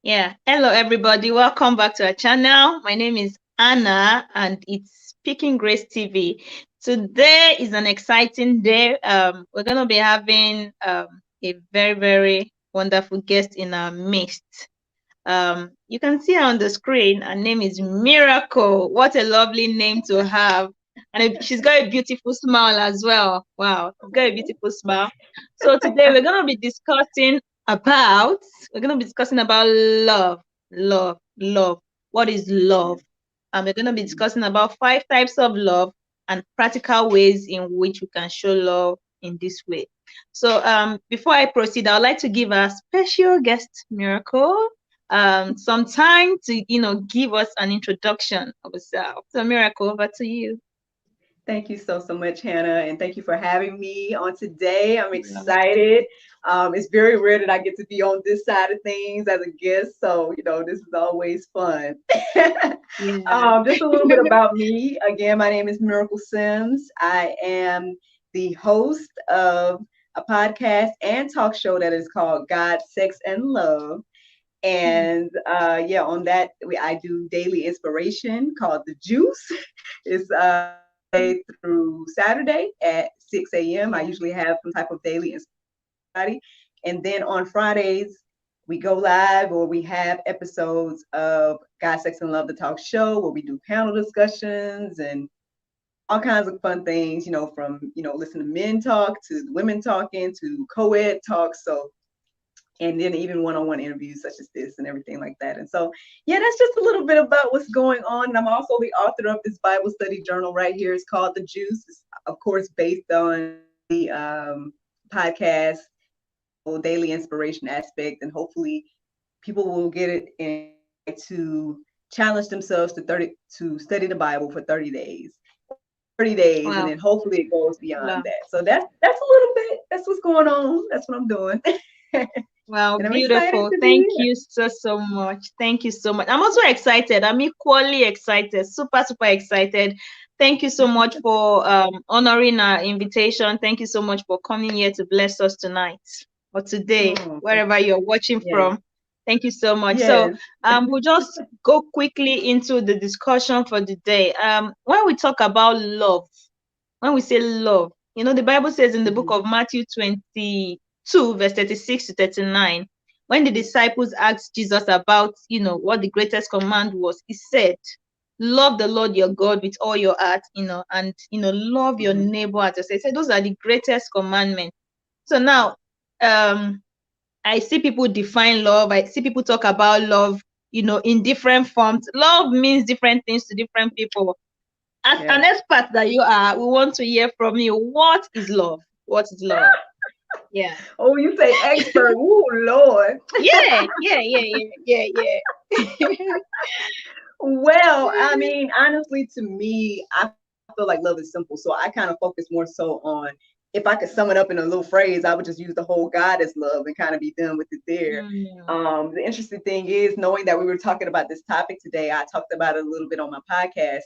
Yeah. Hello, everybody. Welcome back to our channel. My name is Anna, and it's Speaking Grace TV. Today is an exciting day. We're going to be having a very, very wonderful guest in our midst. You can see her on the screen. Her name is Miracle. What a lovely name to have. And she's got a beautiful smile as well. Wow, she's got a beautiful smile. So today about we're going to be discussing about love. What is love? We're going to be discussing about 5 types of love and practical ways in which we can show love in this way. So before I proceed, I would like to give our special guest Miracle some time to give us an introduction of herself. So Miracle, over to you. Thank you so much, Hannah, and thank you for having me on today. I'm Yeah. excited. It's very rare that I get to be on this side of things as a guest, so this is always fun. Yeah. Just a little bit about me. Again, my name is Miracle Sims. I am the host of a podcast and talk show that is called God, Sex, and Love. And yeah, on that I do daily inspiration called The Juice. It's Monday through Saturday at 6 a.m. I Yeah. usually have some type of daily inspiration. And then on Fridays, we go live or we have episodes of God, Sex, and Love, the talk show, where we do panel discussions and all kinds of fun things, from, listening to men talk to women talking to co-ed talk. So and then even one-on-one interviews such as this and everything like that. And so, yeah, that's just a little bit about what's going on. And I'm also the author of this Bible study journal right here. It's called The Juice. It's, of course, based on the podcast, daily inspiration aspect, and hopefully people will get it and to challenge themselves to study the Bible for 30 days. 30 days, and Wow. then hopefully it goes beyond Wow. that. So that's a little bit. That's what's going on. That's what I'm doing. Wow, And I'm excited beautiful. to be Thank you so much. Thank you so much. I'm also excited. I'm equally excited. Super, super excited. Thank you so much for honoring our invitation. Thank you so much for coming here to bless us tonight or today, here. Oh, wherever you're watching yes, from. Thank you so much. So yes. we'll just go quickly into the discussion for the day. When we talk about love, when we say love, the Bible says in the book Mhm. of Matthew 22, verse 36 to 39, when the disciples asked Jesus about, what the greatest command was, he said, love the Lord your God with all your heart, and, love your Mhm. neighbor as yourself. He said, those are the greatest commandments. So now, I see people define love. I see people talk about love, in different forms. Love means different things to different people. As an Yes. expert that you are, we want to hear from you. What is love? What is love? Yeah. Oh, you say expert. Oh, Lord. Yeah. Well, I mean, honestly, to me, I feel like love is simple. So I kind of focus more so on, if I could sum it up in a little phrase, I would just use the whole God is love and kind of be done with it there. Mm, The interesting thing is, knowing that we were talking about this topic today, I talked about it a little bit on my podcast.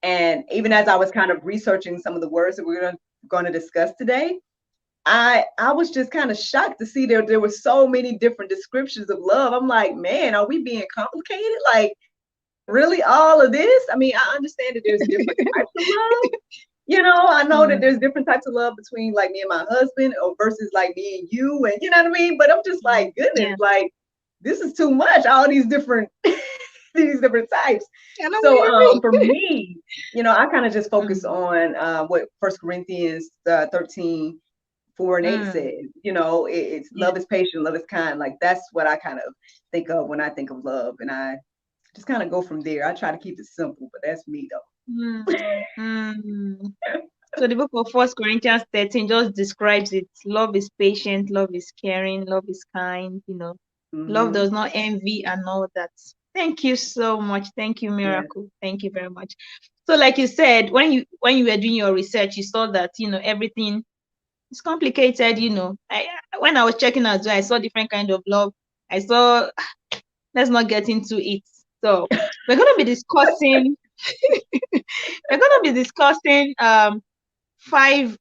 And even as I was kind of researching some of the words that we're going to discuss today, I was just kind of shocked to see there were so many different descriptions of love. I'm like, man, are we being complicated? Like, really all of this? I mean, I understand that there's different types of love. I know that there's mm, different types of love between like me and my husband or versus like me and you, and you know what I mean? But I'm just like, goodness, yeah. like this is too much, all these different these different types. I know what So you for mean. me, I kind of just focus Mm, on what First Corinthians 13 4 and 8 mm, says. It's yeah. love is patient, love is kind. Like that's what I kind of think of when I think of love, and I just kind of go from there. I try to keep it simple, but that's me Mm, mm. So the book of First Corinthians 13 just describes it. Love is patient, love is caring, love is kind, though. love does not envy and all that. Thank you so much. Thank you, Yeah. Miracle. Thank you very much. So, like you said, when you were doing your research, you saw that everything is complicated. When I was checking as well, I saw different kind of love. I saw. Let's not get into it. So we're gonna be discussing. we're gonna be discussing 5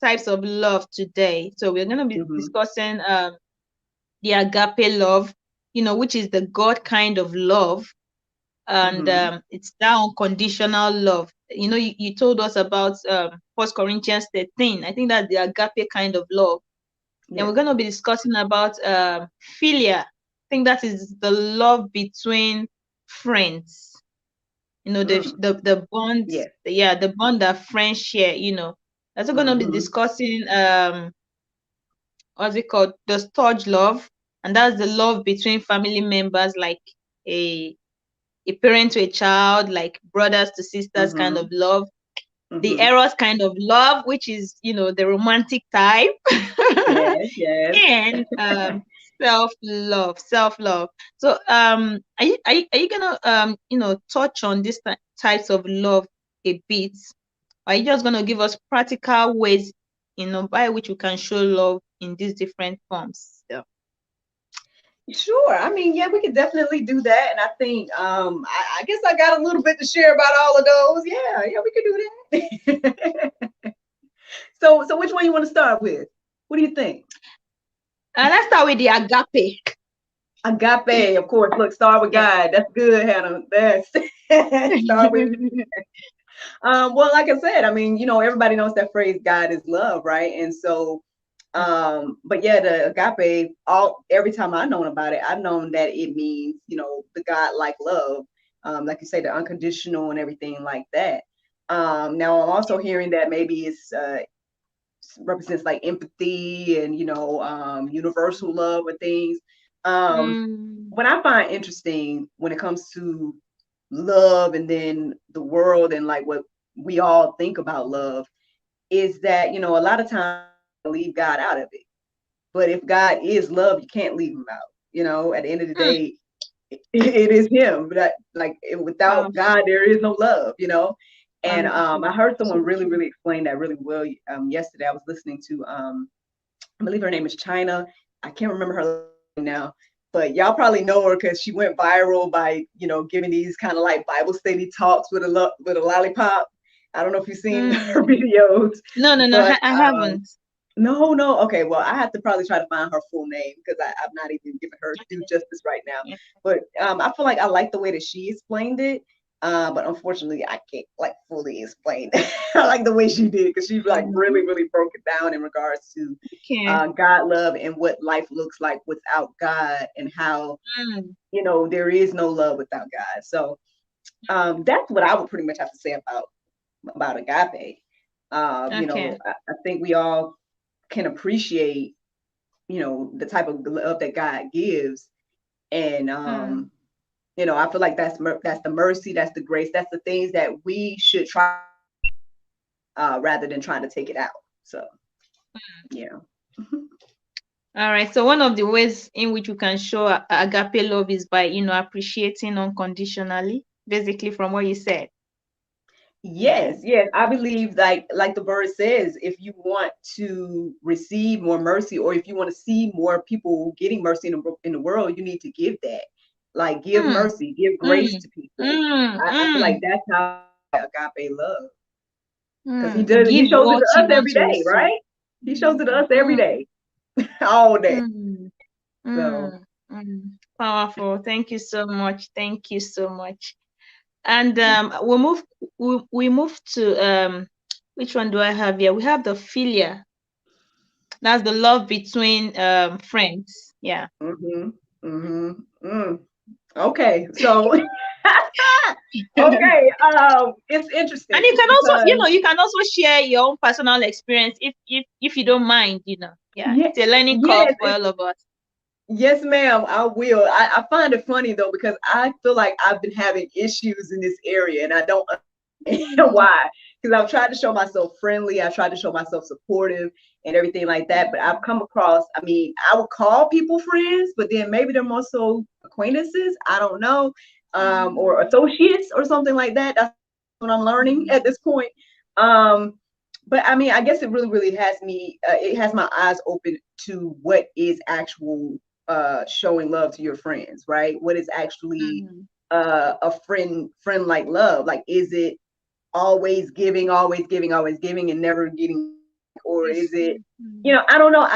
types of love today. So we're gonna be Hmm. discussing the agape love, which is the God kind of love, and Mm-hmm. it's that unconditional love. You told us about First Corinthians 13. I think that's the agape kind of love. And we're Yes. going to be discussing about philia. I think that is the love between friends. The Mm. the bond, Yes. yeah, the bond that friends share. Also going to be Mm-hmm. discussing what's it called? The storge love, and that's the love between family members, like a a parent to a child, like brothers to sisters kind of Mm-hmm. love. The Mm-hmm. eros kind of love, which is the romantic type. Yes. Yes. And self love. So are you gonna touch on these types of love a bit? Or are you just gonna give us practical ways by which we can show love in these different forms? So, Sure. I mean, yeah, we could definitely do that. And I think I guess I got a little bit to share about all of those. Yeah, yeah, we could do that. So which one you want to start with? What do you think? let's start with the agape. Agape, of course. Look, start with Yeah. God. That's good, Hannah. That's start with. Well, like I said, I mean, everybody knows that phrase, God is love, right? And so, but yeah, the agape, every time I've known about it, I've known that it means, the God like love, like you say, the unconditional and everything like that. Now I'm also hearing that maybe it's represents like empathy and universal love or things. Um, Mm, what I find interesting when it comes to love and then the world and like what we all think about love is that a lot of times leave God out of it. But if God is love, you can't leave him out. At the end of the mm, day, it is him. But without God, powerful. there is no love. And I Wonderful. heard someone So really, true. really explain that really well yesterday. I was listening to I believe her name is China. I can't remember her name now, but y'all probably know her because she went viral by giving these kind of like Bible study talks with a lollipop. I don't know if you've seen her Mm. videos, No, no, no. but I haven't. no, no. Okay, well, I have to probably try to find her full name because I'm not even giving her due justice right now. Yeah. But I feel like I like the way that she explained it. But unfortunately, I can't like fully explain. I like the way she did because she like really, Mm. really broke it down in regards to Okay. God love and what life looks like without God and how Mm. there is no love without God. So that's what I would pretty much have to say about agape. Okay. I think we all can appreciate, the type of love that God gives. And, Mm. I feel like that's the mercy, that's the grace, that's the things that we should try rather than trying to take it out. So, yeah. All right. So one of the ways in which we can show agape love is by, appreciating unconditionally, basically from what you said. Yeah. Yes, yes. I believe like the verse says, if you want to receive more mercy or if you want to see more people getting mercy in the world, you need to give that. Like give Mm. mercy, give grace Mm. to people. Mm. I feel like Mm. that's how agape love. Because he Give shows it what to you us want every to day, receive. right? He shows it to Mm. us every Mm. day, all day. Mm. So Mm. Mm. Powerful. Thank you so much. Thank you so much. And we move to which one do I have here? We have the philia. That's the love between friends. Yeah. mm-hmm, mm-hmm, mm. Okay. So And okay. It's you interesting can also, because you can also share your own personal experience if you don't mind. Yeah. yeah, It's a learning curve yes, for all of us. yes, ma'am, I will. I find it funny though because I feel like I've been having issues in this area and I don't understand Mm, why. Because I've tried to show myself friendly, I've tried to show myself supportive and everything like that. But I've come across, I mean, I would call people friends, but then maybe they're more so acquaintances. I don't know, or mm, associates or something like that. That's what I'm learning mm, at this point. Um, but I mean, I guess it really, really has me. It has my eyes open to what is actual showing love to your friends, right? What is actually mm. a friend like love? Like, is it always giving, and never getting, or is it, Receive. Mm, I don't know.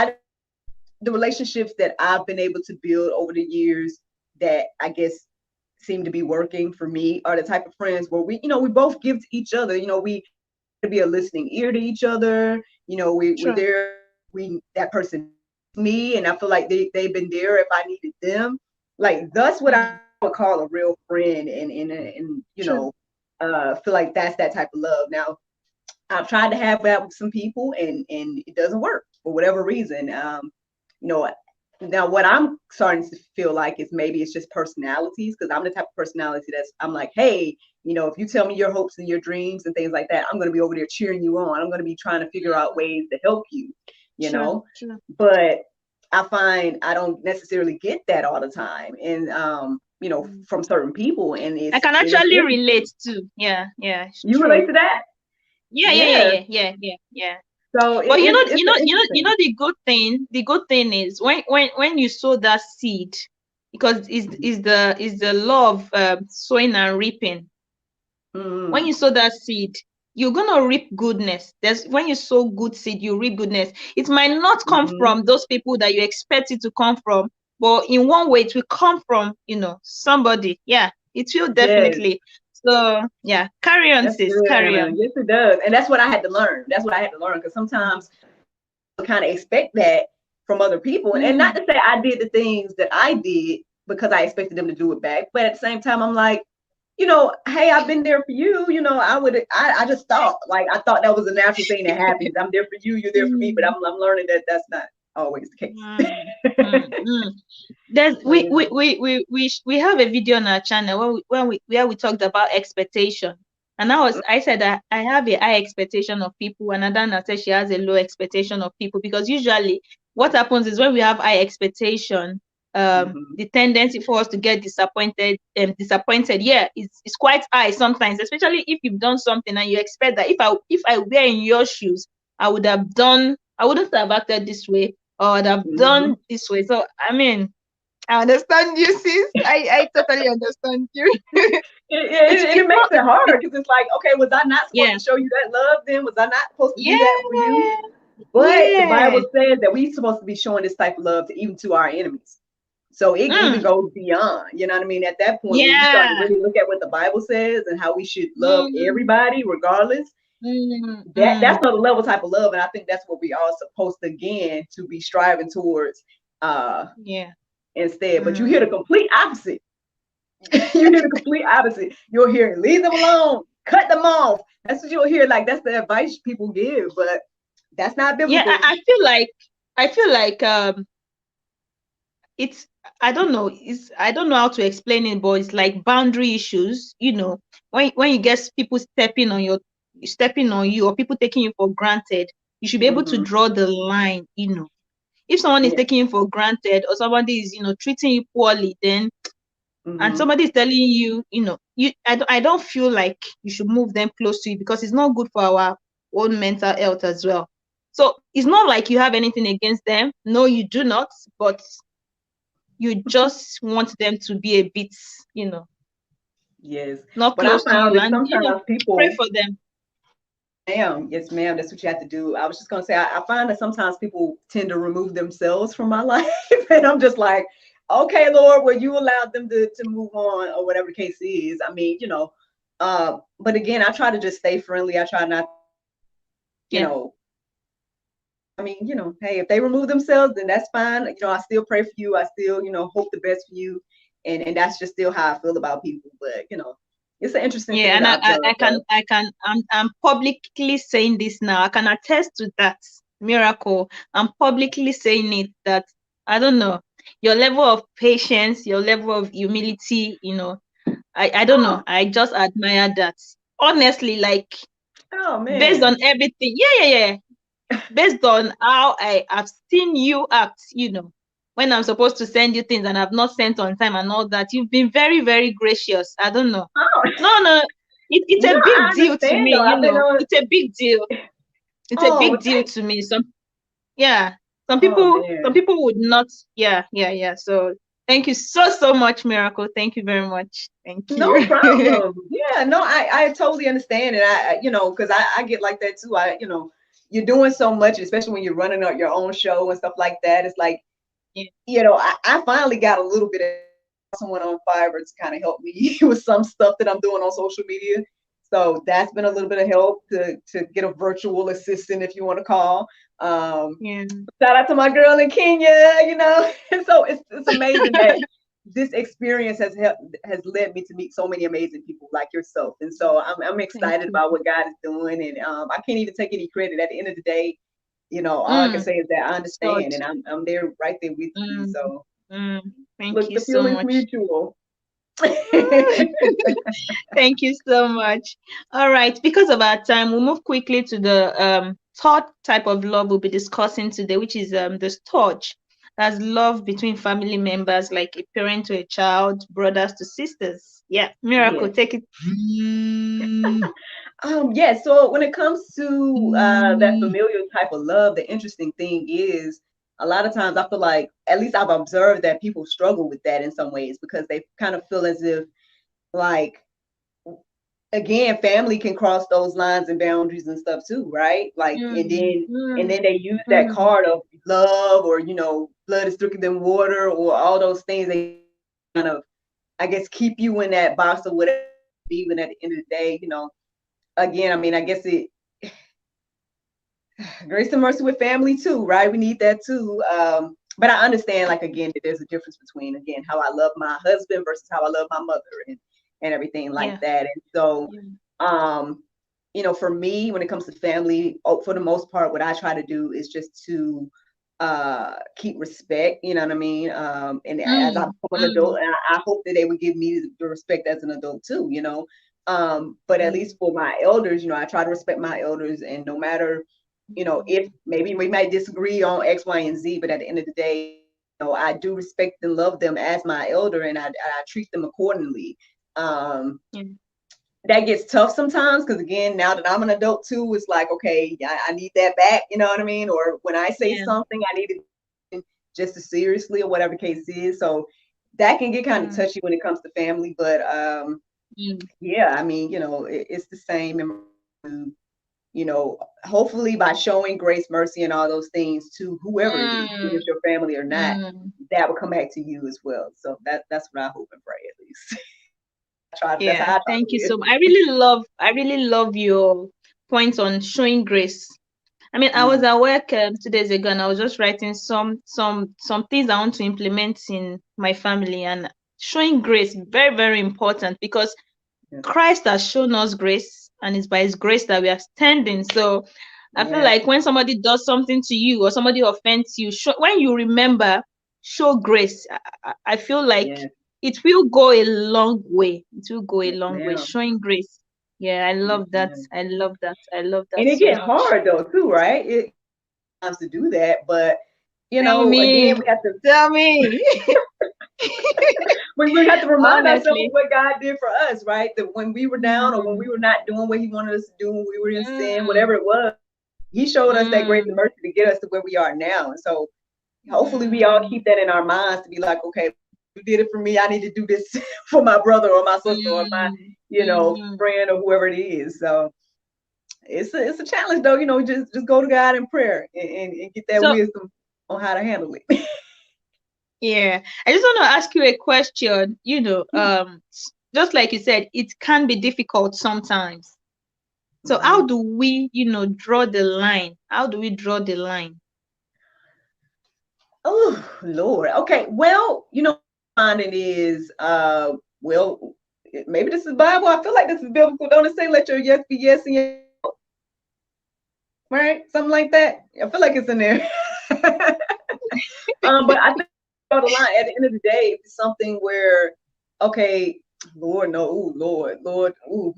The relationships that I've been able to build over the years, that I guess seem to be working for me are the type of friends where we both give to each other. We try to be a listening ear to each other. We're Sure. there. We that person me, and I feel like they've been there if I needed them. Like that's what I Mm, would call a real friend, and true. feel like that's that type of love. Now I've tried to have that with some people, and it doesn't work for whatever reason. You know, Now what I'm starting to feel like is maybe it's just personalities, because I'm the type of personality that's I'm like, hey, if you tell me your hopes and your dreams and things like that, I'm going to be over there cheering you on. I'm going to be trying to figure out ways to help you, you True. know. True. But I find I don't necessarily get that all the time, and Mm. from certain people, and I it's can and it's actually interesting. relate to. Yeah. Yeah. It's You relate true. to that? Yeah. Yeah. Yeah. Yeah. Yeah. Yeah. Yeah. Yeah. So But it's interesting. the good thing is when you sow that seed, because is the law of sowing and reaping. When Mm-hmm. you sow that seed, you're gonna reap goodness. There's When you sow good seed, you reap goodness. It might not come Mm-hmm. from those people that you expect it to come from, but in one way it will come from, somebody. Yeah, it will Yes. definitely. So yeah, carry on, That's sis, good, carry Anna. on. Yes, it does. And that's what I had to learn. That's what I had to learn, because Mm. sometimes kind of expect that from other people. And not Mm. to say I did the things that I did because I expected them to do it back. But at the same time, I'm like, hey, I've been there for you. I just thought, like, I thought that was a natural thing that happens. I'm there for you, you're there for me. But Mm. I'm learning that that's not always the case. Mm. Mm. Mm. There's But yeah. we have a video on our channel where we talked about expectation, and I said that I have a high expectation of people, and Adana said she has a low expectation of people, because usually what happens is when we have high expectation, Mm-hmm. the tendency for us to get disappointed, yeah, is quite high sometimes, especially if you've done something and you expect that if I were in your shoes, I wouldn't have acted this way, or I'd have Mm-hmm. done this way. So I mean, I understand you, sis. I totally understand you. And it It's makes not. it hard, because it's like, okay, was I not supposed Yeah. to show you that love then? Was I not supposed to do that for you? Yeah. But the Yeah. Bible says that we're supposed to be showing this type of love to even to our enemies. So it even Mm. goes beyond, you know what I mean? At that point, when you start to Yeah. really look at what the Bible says and how we should love Mm. everybody, regardless, Mm. that's Mm. another level type of love. And I think that's what we all supposed to, again, to be striving towards uh Yeah. instead. But you hear the Mm. complete opposite. You hear the complete opposite. You'll hear leave them alone, cut them off. That's what you'll hear. Like, that's the advice people give, but that's not Yeah. biblical. I feel like it's I don't know. I don't know how to explain it, but it's like boundary issues. When you get people stepping on you, or people taking you for granted, you should be able to Mm-hmm. draw the line. If someone is Yeah. taking you for granted, or somebody is treating you poorly, then and Mm-hmm. somebody is telling you, I don't feel like you should move them close to you, because it's not good for our own mental health as well. So it's not like you have anything against them. No, you do not. But you just want them to be a bit, you know, Yes. not But I close to found you, that and sometimes pray people, for them. ma'am, yes, ma'am, that's what you have to do. I was just gonna say, I find that sometimes people tend to remove themselves from my life, and I'm just like, okay, Lord, well, you allowed them to move on, or whatever the case is. I mean, but again, I try to just stay friendly. I try not, you Yeah. know, I mean, hey, if they remove themselves, then that's fine. I still pray for you. I still, hope the best for you, and that's just still how I feel about people. But it's an interesting Yeah, thing and to I observe, can though. I can I'm publicly saying this now. I can attest to that, Miracle. I'm publicly saying it, that I don't know, your level of patience, your level of humility, I don't know. Oh, I just admire that. Honestly, like, oh based on man. everything. Yeah, yeah, yeah. Based on how I have seen you act, when I'm supposed to send you things and I've not sent on time and all that, you've been very, very gracious. I don't know. Oh, No, no, it's no, a I big deal to understand me, though. I've been on. It's a big deal. It's a Oh, big well, deal to me. Yeah, oh some man. people would not. Yeah, yeah, yeah. So thank you so much, Miracle. Thank you very much. Thank No you. problem. Yeah, no, I totally understand, and because I get like that too. You're doing so much, especially when you're running up your own show and stuff like that. It's like, Yeah. I finally got a little bit of someone on Fiverr to kind of help me with some stuff that I'm doing on social media. So that's been a little bit of help to get a virtual assistant, if you want to call. Um, Yeah. Shout out to my girl in Kenya, you know. And so it's amazing that this experience has led me to meet so many amazing people like yourself. And so I'm Thank excited you. about what God is doing. And I can't even take any credit. At the end of the day, you know, all I can Mm, say is that I it's God. understand and I'm there right there with you. Mm, So mm. Thank look, you the so feeling's much. mutual. Thank you so much. All right, because of our time, we'll move quickly to the third type of love we'll be discussing today, which is the touch. That's love between family members, like a parent to a child, brothers to sisters. Yeah, Miracle, Yes. take it. Yeah, so when it comes to that familial type of love, the interesting thing is a lot of times I feel like, at least I've observed that people struggle with that in some ways because they kind of feel as if, like, again, family can cross those lines and boundaries and stuff too, right? Like, Mm, and mm, then they use that mm, card of love, or blood is thicker than water, or all those things. They kind of, I guess, keep you in that box of whatever. Even at the end of the day, again, I mean, I guess it grace and mercy with family too, right? We need that too. But I understand, like, again, that there's a difference between, again, how I love my husband versus how I love my mother, and everything like yeah. that. And so, Yeah. um, for me, when it comes to family, for the most part, what I try to do is just to keep respect, you know what I mean? And as I Mm, become an adult, mm, and I hope that they would give me the respect as an adult too, you know. But at mm, least for my elders, I try to respect my elders, and no matter, if maybe we might disagree on X, Y, and Z, but at the end of the day, I do respect and love them as my elder, and I treat them accordingly. Um, yeah. that gets tough sometimes because, again, now that I'm an adult too, it's like, okay, I need that back, you know what I mean? Or when I say Yeah. something, I need it just as seriously, or whatever case is. So that can get kind of Mm, touchy when it comes to family, but mm, yeah, I mean, it's the same. Hopefully by showing grace, mercy, and all those things to whoever it is, whether mm, it's your family or not, mm. that will come back to you as well. So that's what I hope and pray, at least. That's Yeah, how I try to thank you live. so much. I really love your points on showing grace. I mean, I was Mm, at work 2 days ago, and I was just writing some things I want to implement in my family, and showing grace very, very important, because yeah. Christ has shown us grace, and it's by His grace that we are standing. So I feel Yes, like when somebody does something to you or somebody offends you, when you remember, show grace. I feel like yes, it will go a long way. It will go a yes, long way. ma'am. Showing grace. Yeah, I Yes, love that. ma'am. I love that. I love that And it so get much. hard though too, right? It times to do that, but Tell again, me. we have to Tell me. we have to remind ourselves of Honestly. what God did for us, right? That when we were down, or when Mm, we were not doing what He wanted us to do, when we were in sin, mm, whatever it was, He showed us that grace and mm, mercy to get us to where we are now. And so hopefully we all mm, keep that in our minds, to be like, okay, you did it for me, I need to do this for my brother or my sister or my, mm, mm. friend, or whoever it is. So it's a challenge though, just go to God in prayer, and get that So wisdom on how to handle it. yeah, I just want to ask you a question. Just like you said, it can be difficult sometimes. So Hmm. how do we, draw the line? How do we draw the line? Oh Lord. Okay. Well, finding is well, maybe this is Bible. I feel like this is biblical. Don't it say, let your yes be yes and your, right? Something like that. I feel like it's in there. But I think draw the line at the end of the day, it's something where, okay, Lord, no, ooh, Lord, ooh,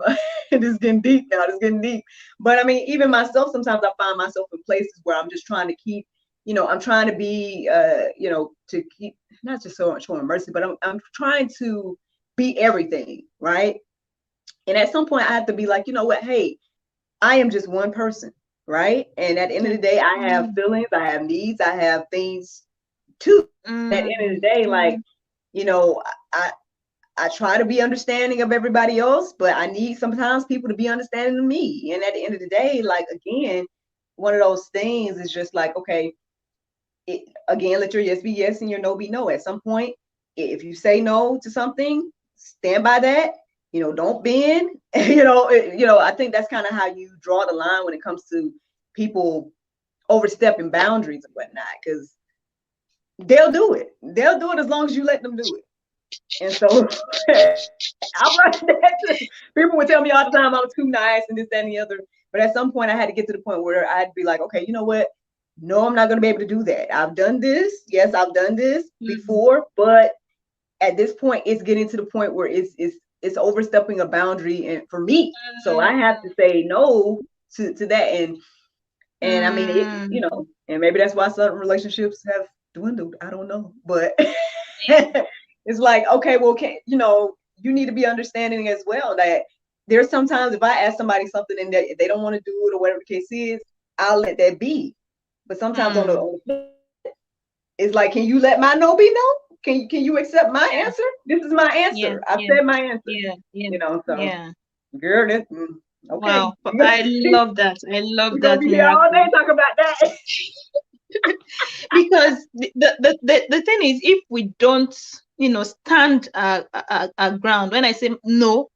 this is getting deep now. This is getting deep. But I mean, even myself, sometimes I find myself in places where I'm just trying to keep, I'm trying to be, to keep, not just so much showing mercy, but I'm trying to be everything, right? And at some point, I have to be like, you know what? Hey, I am just one person, right? And at the end of Yeah. the day, I have Mm, feelings, I have needs, I have things too. At the end of the mm, day, like, mm, you know, I I try to be understanding of everybody else, but I need sometimes people to be understanding of me. And at the end of the day, like, again, one of those things is just like, okay, again, let your yes be yes and your no be no. At some point, If you say no to something, stand by that. Don't bend. I think that's kind of how you draw the line when it comes to people overstepping boundaries and whatnot, because they'll do it. They'll do it as long as you let them do it. And so I'm like that too. People would tell me all the time I was too nice and this, that, and the other. But at some point I had to get to the point where I'd be like, okay, you know what? No, I'm not going to be able to do that. I've done this. Yes, I've done this before, but at this point, it's getting to the point where it's overstepping a boundary, and for me, so I have to say no to that, and I mean and maybe that's why certain relationships have dwindled. I don't know, but it's like, okay, well, you need to be understanding as well that there's sometimes if I ask somebody something and they don't want to do it or whatever the case is, I'll let that be. But sometimes on the it's like, can you let my no be no? Can you accept my answer? This is my answer. I've said my answer. So girl, this okay. Wow, I love that. I love We're gonna that, be here all Miracle. day talking about that. Because the thing is, if we don't, stand our ground, when I say no,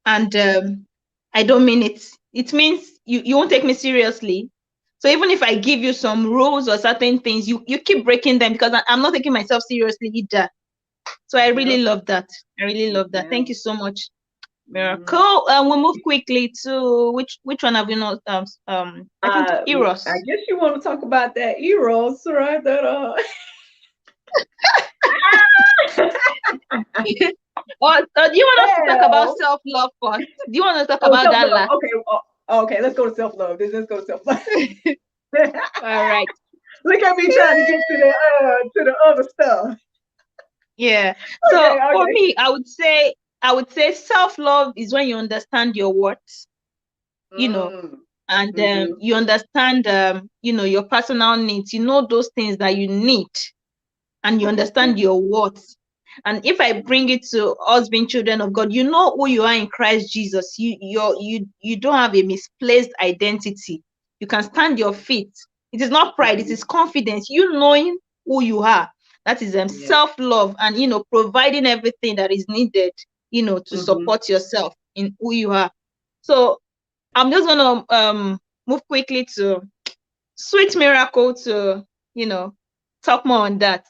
and I don't mean it, it means you won't take me seriously. So even if I give you some rules or certain things, you keep breaking them because I'm not taking myself seriously either. So I really love that. I really love that. Thank you so much, Miracle. We'll move quickly to which one have you not? I think Eros. I guess you want to talk about that Eros, right? That Or do you want us to talk about self-love first? Do you want to talk about that last? Okay, let's go to self-love. Let's go to self-love. All right. Look at me trying to get to the other stuff. Yeah. So for me, I would say self-love is when you understand your worth, and you understand your personal needs. You know those things that you need, and you understand your worth. And if I bring it to us being children of God, you know who you are in Christ Jesus. You don't have a misplaced identity. You can stand your feet. It is not pride, it is confidence. You knowing who you are. That is self-love, and providing everything that is needed, to support yourself in who you are. So I'm just gonna move quickly to Sweet Miracle to talk more on that.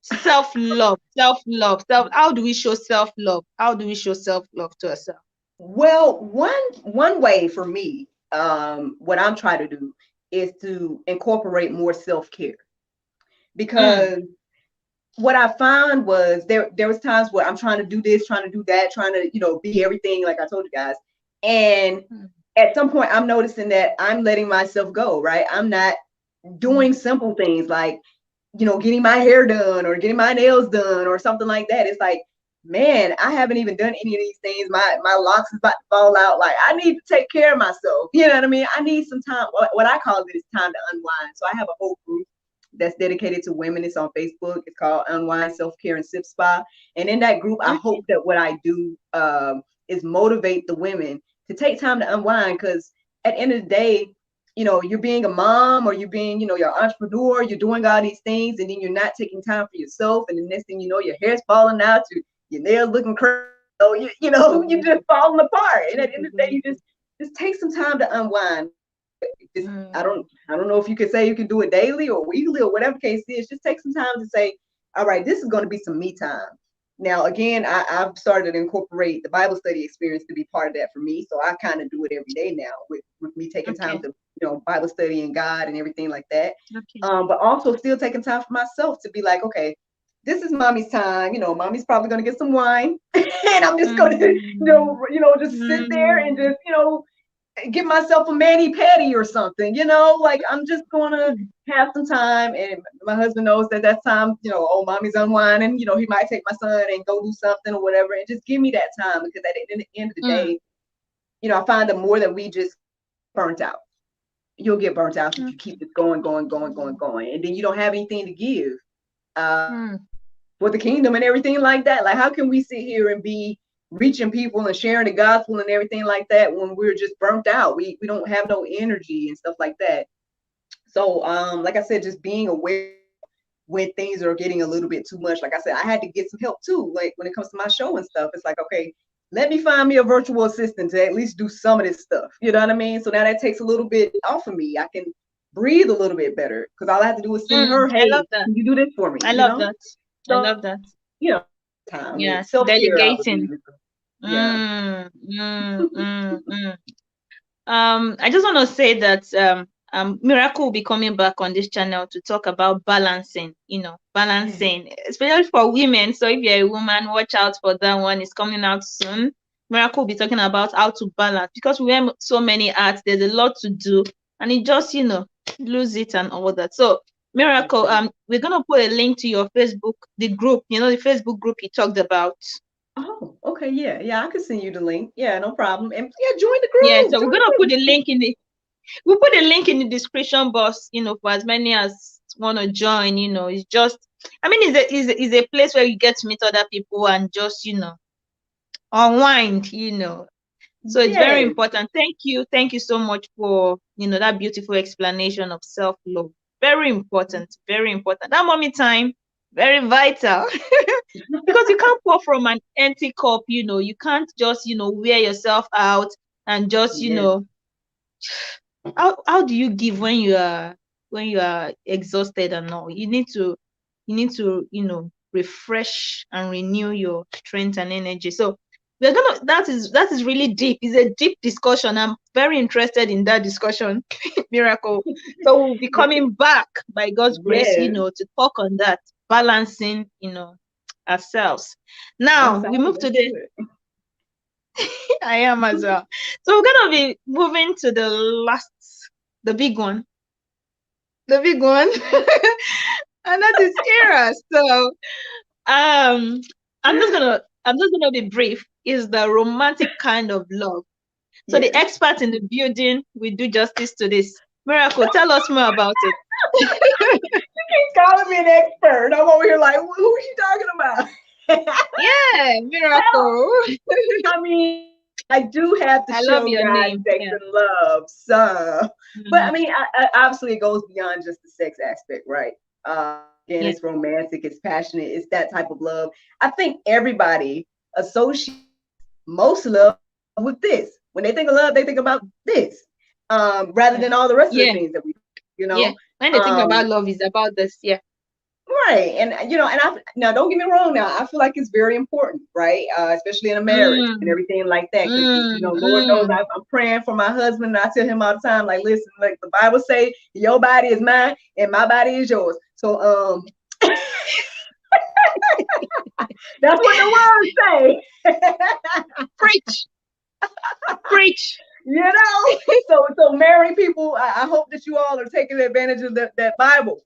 Self-love. How do we show self-love? How do we show self-love to ourselves? Well, one way for me, what I'm trying to do is to incorporate more self-care, because what I found was there was times where I'm trying to do this, trying to do that, trying to be everything, like I told you guys, and at some point I'm noticing that I'm letting myself go, right? I'm not doing simple things like getting my hair done or getting my nails done or something like that. It's like, man, I haven't even done any of these things. My locks is about to fall out. Like, I need to take care of myself. You know what I mean? I need some time. What I call it is time to unwind. So I have a whole group that's dedicated to women. It's on Facebook. It's called Unwind Self-Care and Sip Spa. And in that group, I hope that what I do is motivate the women to take time to unwind, because at the end of the day, you're being a mom, or you're being, you're an entrepreneur, you're doing all these things, and then you're not taking time for yourself. And the next thing you know, your hair's falling out, your nails looking crazy. You're just falling apart. And at the end of the day, you just take some time to unwind. I don't know if you could say you can do it daily or weekly or whatever case is. Just take some time to say, all right, this is going to be some me time. Now, again, I've started to incorporate the Bible study experience to be part of that for me. So I kind of do it every day now with me taking time to, Bible study and God and everything like that. But also still taking time for myself to be like, okay, this is mommy's time. Mommy's probably going to get some wine and I'm just going to, just sit there and just, give myself a mani-pedi or something, like I'm just gonna have some time. And my husband knows that that's time, mommy's unwinding, he might take my son and go do something or whatever, and just give me that time, because at the end of the day, I find the more that we just burnt out, you'll get burnt out if you keep just going, and then you don't have anything to give for the kingdom and everything like that. Like, how can we sit here and be reaching people and sharing the gospel and everything like that when we're just burnt out? We don't have no energy and stuff like that. So like I said, just being aware when things are getting a little bit too much. Like I said, I had to get some help too. Like when it comes to my show and stuff, it's like, okay, let me find me a virtual assistant to at least do some of this stuff. You know what I mean? So now that takes a little bit off of me. I can breathe a little bit better because all I have to do is send her, I hey, love that. can you do this for me? I You love know? that. I So, love that. you know, time and Yes, self-care, I delegating. believe. Yeah. Mm. I just want to say that Miracle will be coming back on this channel to talk about balancing, balancing, especially for women. So if you're a woman, watch out for that one. It's coming out soon. Miracle will be talking about how to balance because we wear so many hats. There's a lot to do, and it just, lose it and all that. So Miracle, we're gonna put a link to your Facebook, the group, the Facebook group you talked about. Oh, okay. Yeah. Yeah. I can send you the link. Yeah. No problem. And yeah, join the Yeah, group. so Join we're gonna the put group. the link we'll put a link in the description box, for as many as want to join. It's just, I mean, it's a place where you get to meet other people and just, unwind. So it's very Yes. important. Thank you so much for that beautiful explanation of self-love. Very important, very important. That mommy time, very vital. Because you can't pour from an empty cup. You can't just wear yourself out and just Yes. how do you give when you are exhausted and all? You need to refresh and renew your strength and energy. So that is really deep. It's a deep discussion. I'm very interested in that discussion. Miracle. So we'll be coming back by God's grace, Yes. to talk on that, balancing, ourselves. I'm Now we excited. move to Let's the do it. I am as well. So we're gonna be moving to the big one, the big one, and that is Eros. So um, I'm just gonna be brief. Is the romantic kind of love. So the Yes. expert in the building will do justice to this. Miracle, tell us more about it. Keep calling me an expert. I'm over here like, who is she talking about? Yeah, Well, Miracle. I mean, I do have to I love show your God name. sex Yeah. and love some. But I Mhm. mean, obviously it goes beyond just the sex aspect, right? Again, Yeah. it's romantic, it's passionate, it's that type of love. I think everybody associates most love with this. When they think of love, they think about this, rather Yeah. than all the rest of the Yeah. things that we, you Yeah. know. When they think about Um, love, is about this. Yeah. Right. And and I now don't get me wrong now, I feel like it's very important, right? Especially in a marriage and Mm, everything like that. Because Lord knows mm. I'm praying for my husband and I tell him all the time, like, listen, like the Bible say, your body is mine and my body is yours. So that's what the words say. Preach, preach. So married people, I hope that you all are taking advantage of that Bible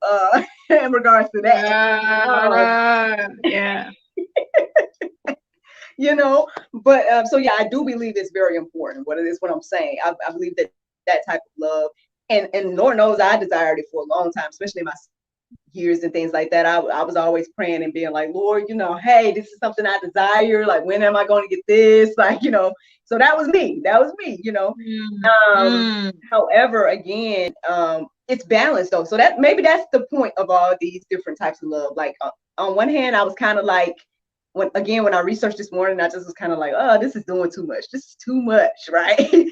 in regards to that. Yeah. But so yeah, I do believe it's very important. What it is, what I'm saying, I believe that type of love, and Lord knows I desired it for a long time, especially in my years and things like that. I was always praying and being like, Lord, hey, this is something I desire. Like, when am I going to get this? Like, so that was me. Mm, mm. However, again, it's balanced though. So that maybe that's the point of all these different types of love. Like, on one hand, I was kind of like, when I researched this morning, I just was kind of like, oh, this is doing too much. This is too much, right?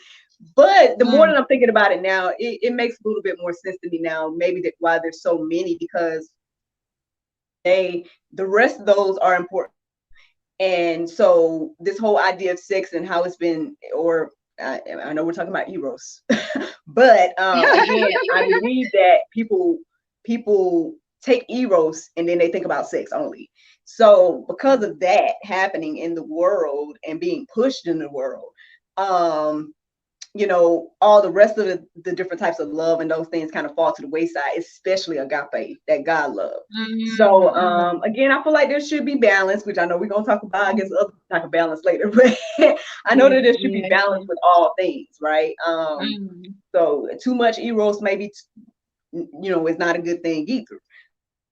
But the more Mm, that I'm thinking about it now, it makes a little bit more sense to me now. Maybe that why there's so many, because the rest of those are important. And so this whole idea of sex and how it's been, or I know we're talking about eros, but again, I believe that people take eros and then they think about sex only. So because of that happening in the world and being pushed in the world, um, all the rest of the different types of love and those things kind of fall to the wayside, especially agape, that God love. mm, So mm, again, I feel like there should be balance, which I know we're gonna talk about, I guess, other type of balance later, but I know yeah, that there should be yeah, balance yeah. with all things, right? Mm, So too much eros maybe is not a good thing either.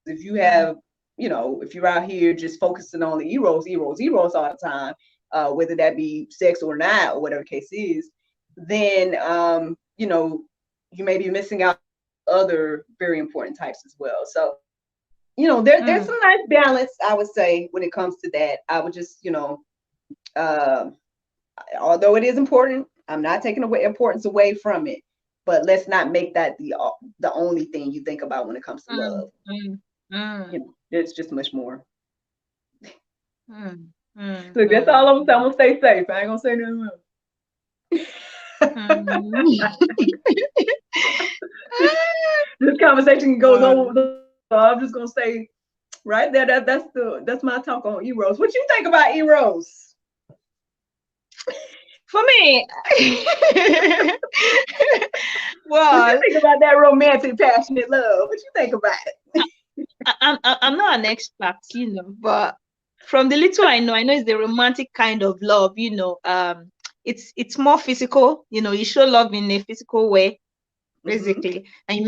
If you mm, have, if you're out here just focusing on the eros all the time, whether that be sex or not, or whatever the case is, then you may be missing out other very important types as well. So there's some nice balance, I would say, when it comes to that. I would just, uh, although it is important, I'm not taking away importance away from it, but let's not make that the only thing you think about when it comes to mm, love. mm, mm, There's just much more. mm, mm, Look, that's mm, all I'm saying. I'm gonna stay safe. I ain't gonna say nothing mm. else. This conversation goes Wow. on. I'm just gonna say right there. That's my talk on Eros. What you think about Eros? For me, What you well, think about that romantic, passionate love? What you think about it? I'm not an expert, but from the little I know it's the romantic kind of love, it's more physical, you show love in a physical way, Mm-hmm. basically. And you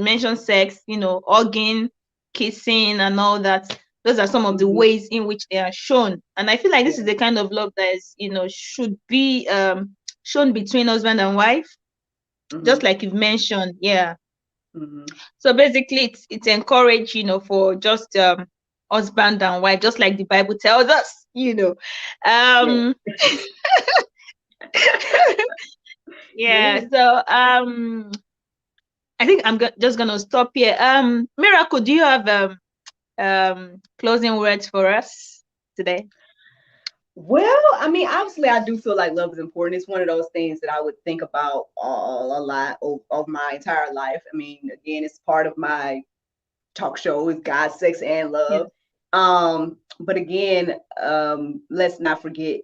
mentioned sex, hugging, kissing, and all that. Those are some of the Mm-hmm. ways in which they are shown. And I feel like this Yeah. is the kind of love that is, should be shown between husband and wife, Mm-hmm. just like you've mentioned. Yeah. Mm-hmm. So basically, it's encouraged, for just husband and wife, just like the Bible tells us. Yeah. Um, yeah. Yeah. So I think I'm just gonna stop here. Miracle, do you have closing words for us today? Well, I mean, obviously, I do feel like love is important. It's one of those things that I would think about a lot of my entire life. I mean, again, it's part of my talk show is God, sex, and Yeah. love. But again, let's not forget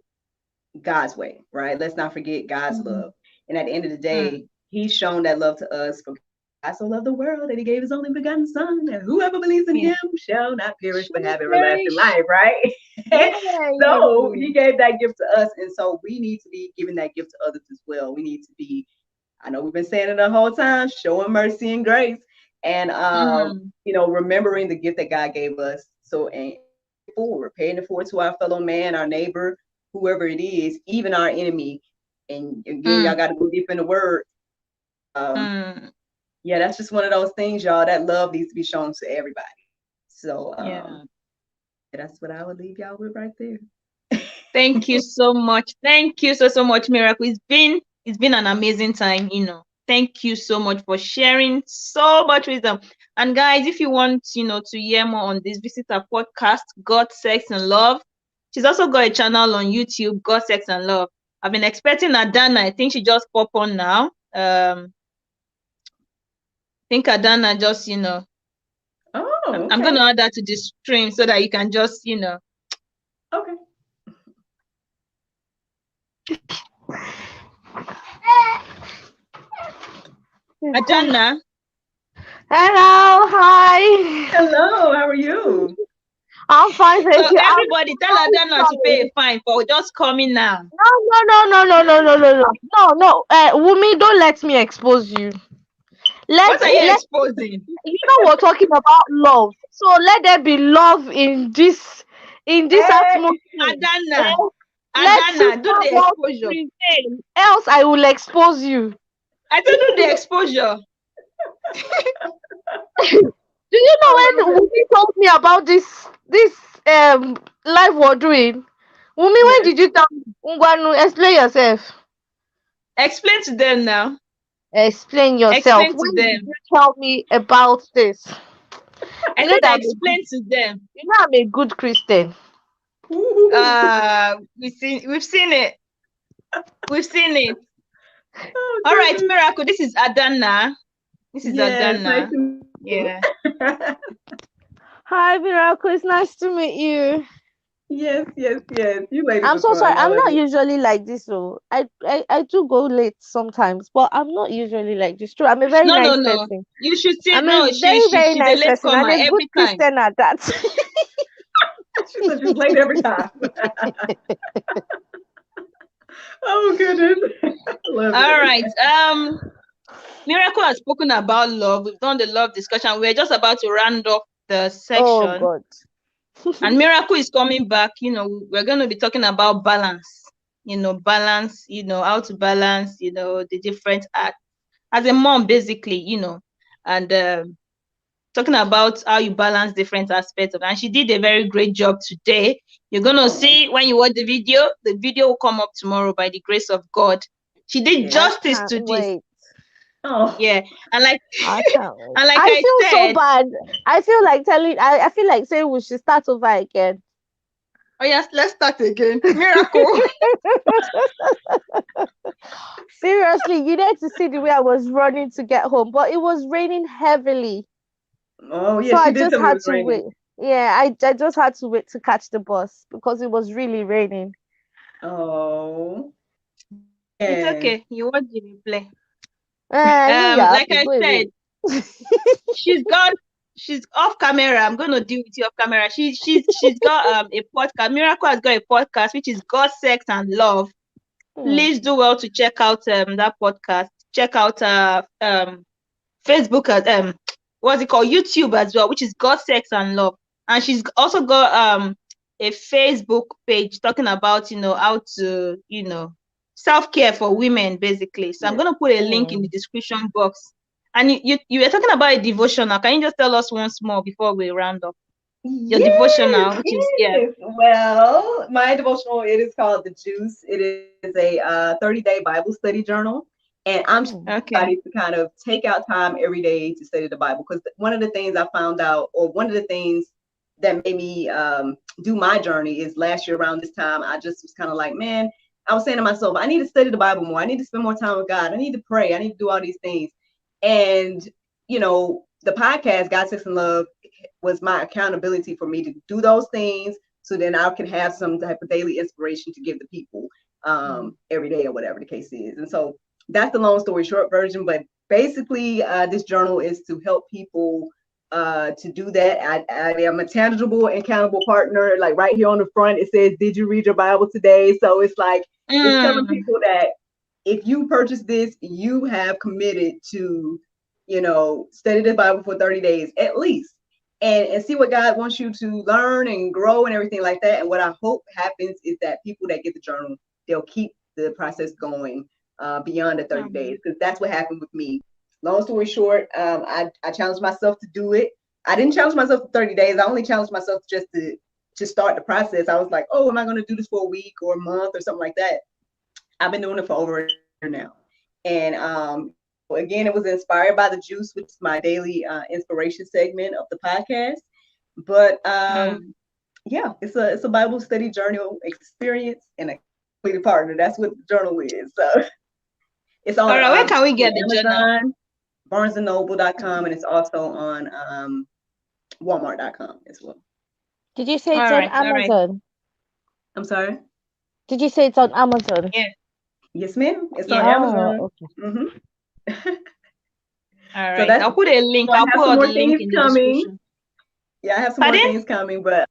God's way, right? Let's not forget God's Mm, love. And at the end of the day, mm, He's shown that love to us. For God so loved the world that He gave His only begotten Son, and whoever believes in yeah. Him shall not perish but Shall have everlasting perish. life, right? Yeah, yeah, So yeah. He gave that gift to us, and so we need to be giving that gift to others as well. We need to be, I know we've been saying it the whole time, showing mercy and grace, and Mm, remembering the gift that God gave us. So and paying it forward to our fellow man, our neighbor, whoever it is, even our enemy. And again, y'all mm, got to go deep in the word. Um, mm. yeah, that's just one of those things, y'all. That love needs to be shown to everybody. So Yeah. that's what I would leave y'all with right there. Thank you so much. Thank you so much, Miracle. It's been an amazing time. Thank you so much for sharing so much wisdom. And guys, if you want, to hear more on this, visit our podcast, God, Sex, and Love. She's also got a channel on YouTube, God, Sex, and Love. I've been expecting Adana. I think she just popped on now. I think Adana just. Oh, I'm okay. gonna add that to the stream so that you can just, Okay. Adana. Hello, hi. Hello, how are you? I'm fine, So thank you. I'm everybody tell so Adana to pay a sorry. fine for just coming now. No. Wumi, don't let me expose you. What Let are you let exposing? we're talking about love, so let there be love in this Hey, atmosphere. Adana. Eh? Let Adana, do sister the love exposure. prevail, else I will expose you. I said do the exposure. Do you know oh, when Wumi told me about this live we're doing? Wumi, when yes. did you tell me? Ungwanu, explain yourself. Explain to them now. Explain yourself. Explain to When did them. you tell me about this? I You know said that explain to them. I'm a good Christian. Ooh. We've seen it. We've seen it. Oh All right, goodness. Miracle. This is Adana. This is Yes, nice Adana. to meet you. Yeah. Hi, Miracle. It's nice to meet you. Yes, yes, yes. You ladies I'm are so sorry. fun. I I'm love not it. usually like this, so I do go late sometimes, but I'm not usually like this. True, I'm a very No, no, nice no. person. You should see. I'm a No, very, very Oh, she's a nice late person. I'm comer a good every time. Christian at that. she said she's late every time. Oh goodness. I love All it. right. Miracle has spoken about love. We've done the love discussion. We're just about to round off the Oh section. God. And Miracle is coming back. We're going to be talking about balance. Balance, how to balance, the different acts. As a mom, basically, and talking about how you balance different aspects of, and she did a very great job today. You're gonna Oh, see when you watch the video. The video will come up tomorrow by the grace of God. She did yeah. I justice can't to this. wait. Oh, Yeah, and like I can't wait. and like I I feel so said, bad. I feel like I feel like saying we should start over again. oh yes, let's start again. Miracle. Seriously, you need to see the way I was running to get home, but it was raining heavily. oh yeah, So she I did just tell me it had was to raining. wait. Yeah, I just had to wait to catch the bus because it was really raining. Oh, It's and okay. You watch the replay. I know you're Like happy. I Go said, away. she's got she's off camera. I'm gonna deal with you off camera. She's got a podcast. Miracle has got a podcast which is God, Sex, and Love. Hmm, Please do well to check out that podcast. Check out Facebook as what's it called? YouTube as well, which is God, Sex, and Love. And she's also got a Facebook page talking about how to self-care for women basically. So I'm yeah. gonna put a link in the hmm. description box. And you were talking about a devotional. Can you just tell us once more before we round up? Your Yes, devotional, which is yes. Well, my devotional, it is called The Juice. It is a 30-day Bible study journal. And I'm Hmm. okay. everybody to kind of take out time every day to study the Bible. Because one of the things I found out, or one of the things that made me do my journey is last year around this time, I just was kind of like, man, I was saying to myself, I need to study the Bible more. I need to spend more time with God. I need to pray. I need to do all these things. And, the podcast, God, Sex, and Love, was my accountability for me to do those things so then I can have some type of daily inspiration to give the people every day or whatever the case is. And so that's the long story short version. But basically, this journal is to help people to do that. I am a tangible and accountable partner. Like right here on the front, it says, "Did you read your Bible today?" So it's like, it's telling Mm, people that if you purchase this, you have committed to, study the Bible for 30 days at least, and see what God wants you to learn and grow and everything like that. And what I hope happens is that people that get the journal, they'll keep the process going beyond the 30 days, mm, because that's what happened with me. Long story short, I challenged myself to do it. I didn't challenge myself for 30 days. I only challenged myself just to start the process. I was like, oh, am I going to do this for a week or a month or something like that? I've been doing it for over a year now. And again, it was inspired by the juice, which is my daily inspiration segment of the podcast. But mm. yeah, it's a Bible study journal experience and a completed partner. That's what the journal is. So it's All right, where can we on get the journal? Amazon, barnesandnoble.com, and it's also on walmart.com as well. Did you say it's All on right, all right. Amazon? I'm sorry. Did you say it's on Amazon? Yeah, Yes, ma'am. It's on yeah. Oh, Amazon. okay. hmm All So right. that's I'll put a link. so I I'll have put some all the more link things in the coming. description. Yeah, I have some more Pardon? things coming, but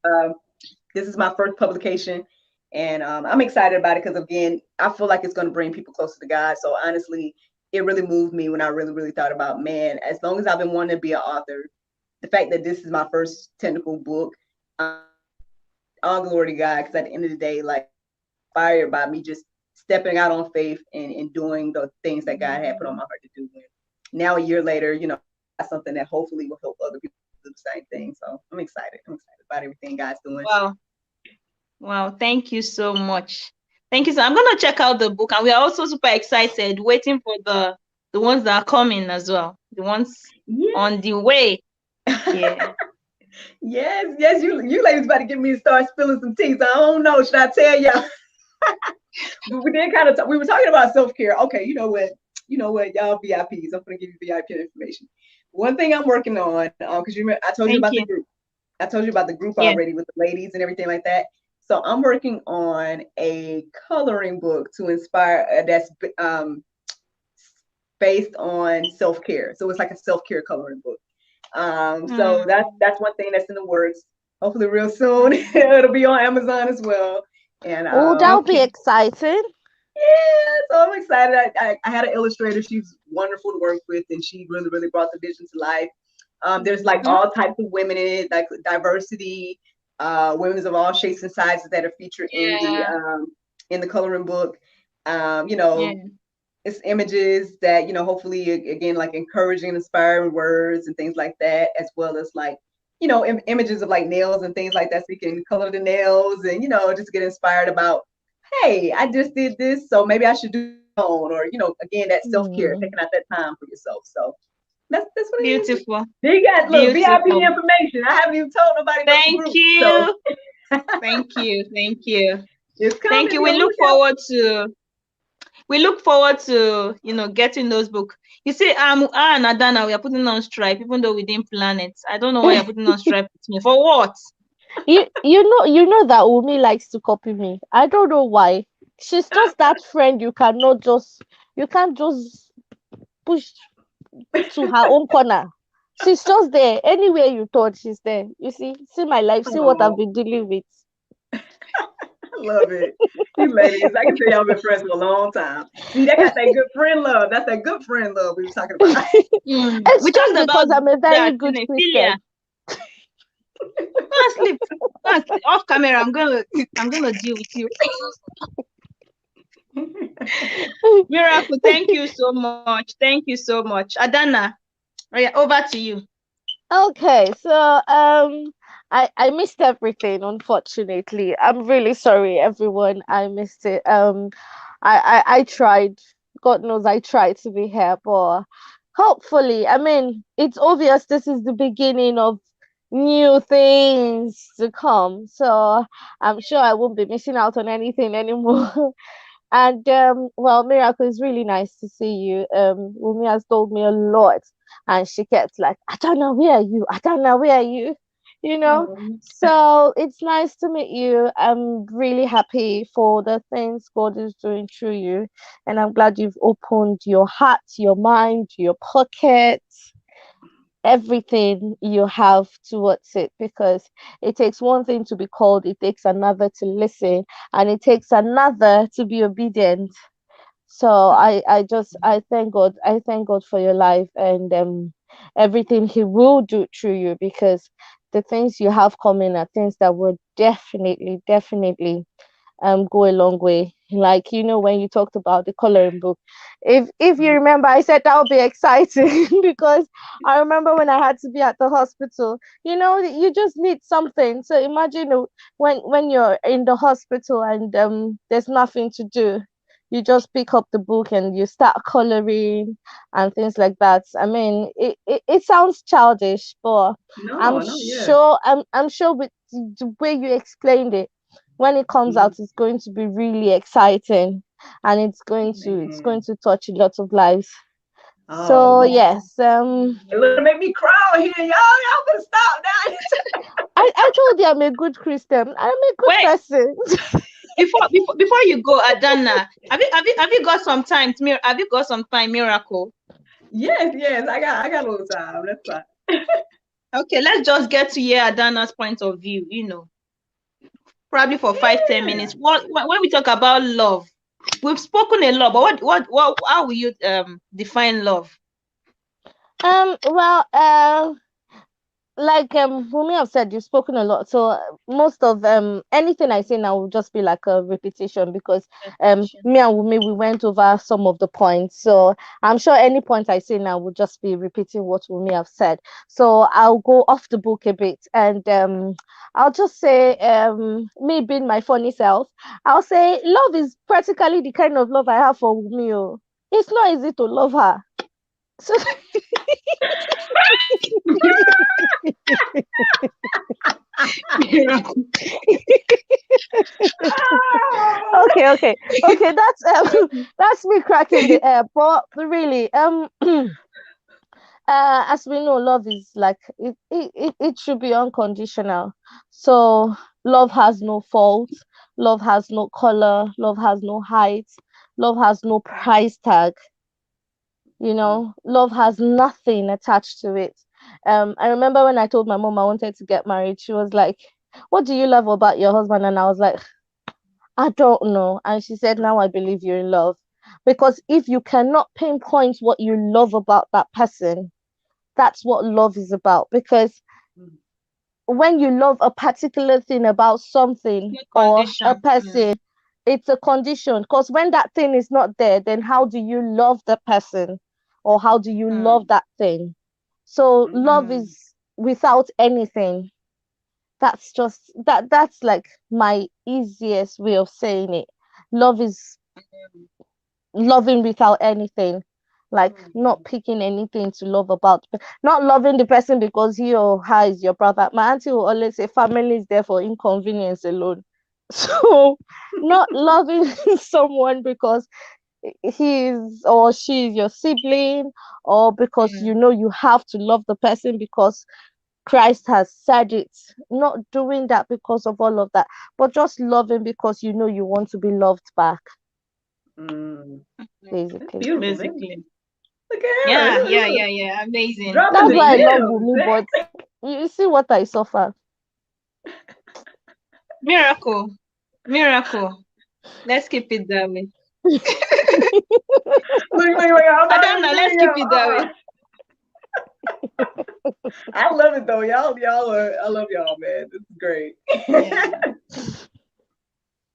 this is my first publication, and I'm excited about it because again, I feel like it's going to bring people closer to God. So honestly, it really moved me when I really, really thought about, man, as long as I've been wanting to be an author, the fact that this is my first technical book, all glory to God. Because at the end of the day, like inspired by me just stepping out on faith and doing the things that God had put on my heart to do. And now a year later, that's something that hopefully will help other people do the same thing. So I'm excited. I'm excited about everything God's doing. Wow. Wow. Thank you so much. Thank you. So I'm gonna check out the book, and we are also super excited, waiting for the ones that are coming as well. The ones Yeah. on the way. Yeah. Yes, yes, you ladies about to get me to start spilling some tea. So I don't know. Should I tell y'all? But we did kind of we were talking about self-care. Okay, you know what, y'all VIPs. I'm gonna give you VIP information. One thing I'm working on, because you remember I told you Thank about the you. group. I told you about the group Yeah. already with the ladies and everything like that. So I'm working on a coloring book to inspire that's based on self-care. So it's like a self-care coloring book. So Mm, that's one thing that's in the works. Hopefully, real soon mm. it'll be on Amazon as well. And Oh, that'll be Okay. exciting. yeah, so I'm excited. I had an illustrator. She's wonderful to work with, and she really, really brought the vision to life. There's like Mm, all types of women in it, like diversity, women of all shapes and sizes that are featured yeah. in the coloring book. Yeah. it's images that, hopefully again, like encouraging, inspiring words and things like that, as well as like, images of like nails and things like that. So you can color the nails and, just get inspired about, hey, I just did this, so maybe I should do my own, or, again, that self-care, Mm. taking out that time for yourself. So that's what it is. Beautiful. There you got, look, VIP Beautiful. information. I haven't even told nobody about the Thank group. So you. Thank you. Thank you. it's Thank coming. you. Be We on the look lookout. forward to getting those books. You see, and Adana, we are putting on stripe, even though we didn't plan it. I don't know why you're putting on stripe with me. For what? You know that Umi likes to copy me. I don't know why. She's just that friend you can't just push to her own corner. She's just there. Anywhere you thought she's there. You see my life, see what I've Oh, been dealing with. I love it. You ladies, I can tell y'all been friends for a long time. See, they got that good friend love. That's that good friend love we were talking about. It's We just talked about because I'm a very that good cinephilia. Christian. Go and sleep. Go and sleep. Off camera, I'm gonna deal with you. Miracle, thank you so much. Thank you so much. Adana, oh yeah, over to you. Okay, so I missed everything, unfortunately. I'm really sorry, everyone. I missed it. I tried. God knows I tried to be here, but hopefully, I mean, it's obvious this is the beginning of new things to come. So I'm sure I won't be missing out on anything anymore. And well, Miracle, it's really nice to see you. Wumi has told me a lot, and she kept like, I don't know where are you? I don't know where are you? You know. Um, So it's nice to meet you. I'm really happy for the things God is doing through you, and I'm glad you've opened your heart, your mind, your pocket, everything you have towards it, because it takes one thing to be called, it takes another to listen, and it takes another to be obedient. So I thank God for your life, and everything He will do through you, because the things you have coming are things that will definitely go a long way. Like, when you talked about the coloring book, if you remember, I said that would be exciting because I remember when I had to be at the hospital. You just need something. So imagine, when you're in the hospital and there's nothing to do. You just pick up the book and you start coloring and things like that. I mean, it sounds childish, but I'm no, no, yeah. sure I'm sure with the way you explained it, when it comes out, it's going to be really exciting, and it's going Man. to touch a lot of lives. Oh, So Lord. yes, Look, make me cry here, y'all. Y'all better stop now. I told you I'm a good Christian. I'm a good Wait, person. before you go, Adana, have you got some time? Have you got some time, Miracle? Yes, yes. I got a little time. That's fine. Okay, let's just get to hear Adana's point of view. Probably for 5-10 minutes. Yeah. When we talk about love, we've spoken a lot, but what how will you define love? Well, like Wumi have said, you've spoken a lot. So most of anything I say now will just be like a repetition, because Repetition. me and Wumi, we went over some of the points. So I'm sure any point I say now will just be repeating what Wumi have said. So I'll go off the book a bit, and I'll just say, me being my funny self, I'll say love is practically the kind of love I have for Wumi. Oh. It's not easy to love her. So Miracle. okay. That's me cracking the air. But really, as we know, love is like it should be unconditional. So love has no fault, love has no color, love has no height, love has no price tag. Love has nothing attached to it. I remember when I told my mom I wanted to get married, she was like, "What do you love about your husband?" And I was like, I don't know. And she said, now I believe you're in love. Because if you cannot pinpoint what you love about that person, that's what love is about. Because when you love a particular thing about It's something not or a condition. person, it's a condition, because when that thing is not there, then how do you love the person, or how do you love Mm, that thing? So love mm, is without anything. That's just that's like my easiest way of saying it. Love is loving without anything, like not mm, picking anything to love about, not loving the person because he or her is your brother. My auntie will always say family is there for inconvenience alone. So not loving someone because he is or she is your sibling, or because you mm. know you have to love the person because Christ has said it. Not doing that because of all of that, but just loving because you know you want to be loved back, mm. That's basically. beautiful, man. Basically. Look at her. Yeah, Look, yeah, look, yeah, yeah. Amazing. dropping That's the why I Amazing. love gems. Wumi, but you see what I suffer. Miracle. Miracle. Let's keep it that way. Look, I'm not in the Adana, let's keep video. it that way. I love it though. I love y'all, man. This is great. Yeah.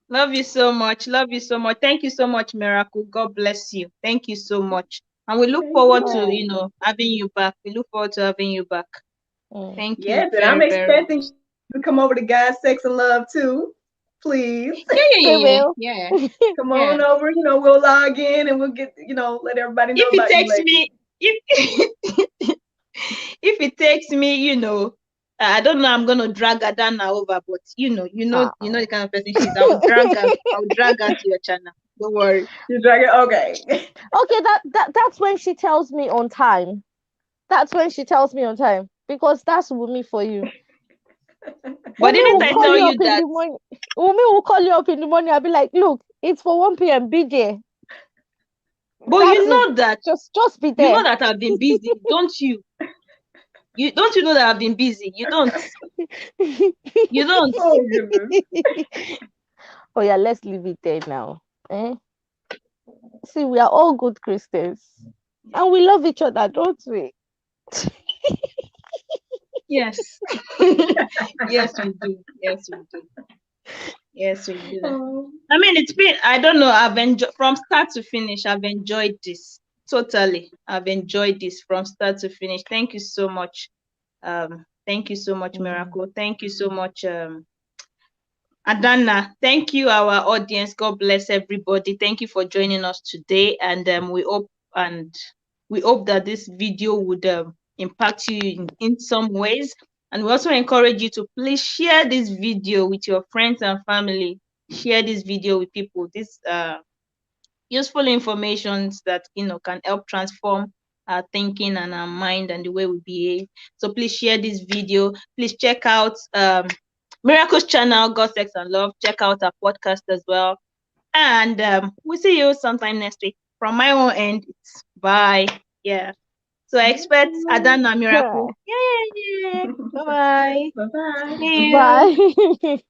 Love you so much. Love you so much. Thank you so much, Miracle. God bless you. Thank you so much. And we look Thank forward to, Oh, having you back. We look forward to having you back. mm. Thank you Yes, and I'm very, very expecting much. you to come over to God, Sex, and Love too. Please Yeah, yeah, We yeah, will. yeah, come yeah. on over. We'll log in and we'll get, let everybody know If it about you takes ladies. me, if if it takes me, I don't know, I'm gonna drag Adana over, but Ah. the kind of person she is. I'll drag her. I'll drag her to your channel. Don't worry. You dragon? Okay. Okay, that's when she tells me on time. That's when she tells me on time, because that's Wumi for you. But Wumi didn't will I call tell you you up in that? the morning. Wumi will call you up in the morning. I'll be like, look, it's for 1 p.m. Be there. But That's it. Just be you know there. that I've been busy, don't you? You don't you know that I've been busy? You don't. You don't. Oh goodness. Oh yeah, let's leave it there now. Eh? See, we are all good Christians. And we love each other, don't we? Yes. Yes, we do. Yes, we do. Yes, we do. Oh, I mean, it's been, I don't know, I've enjoyed from start to finish, I've enjoyed this. Totally. I've enjoyed this from start to finish. Thank you so much. Thank you so much, Mm. Miracle. Thank you so much, Adana. Thank you, our audience. God bless everybody. Thank you for joining us today. And and we hope that this video would impact you in some ways. And we also encourage you to please share this video with your friends and family. Share this video with people. This useful informations that can help transform our thinking and our mind and the way we behave. So please share this video. Please check out Miracle's channel, God, Sex, and Love. Check out our podcast as well. And we'll see you sometime next week. From my own end, it's bye. Yeah. So I expect Adana Miracle. Yeah, yeah, yeah. Bye bye. bye bye. See you. Bye.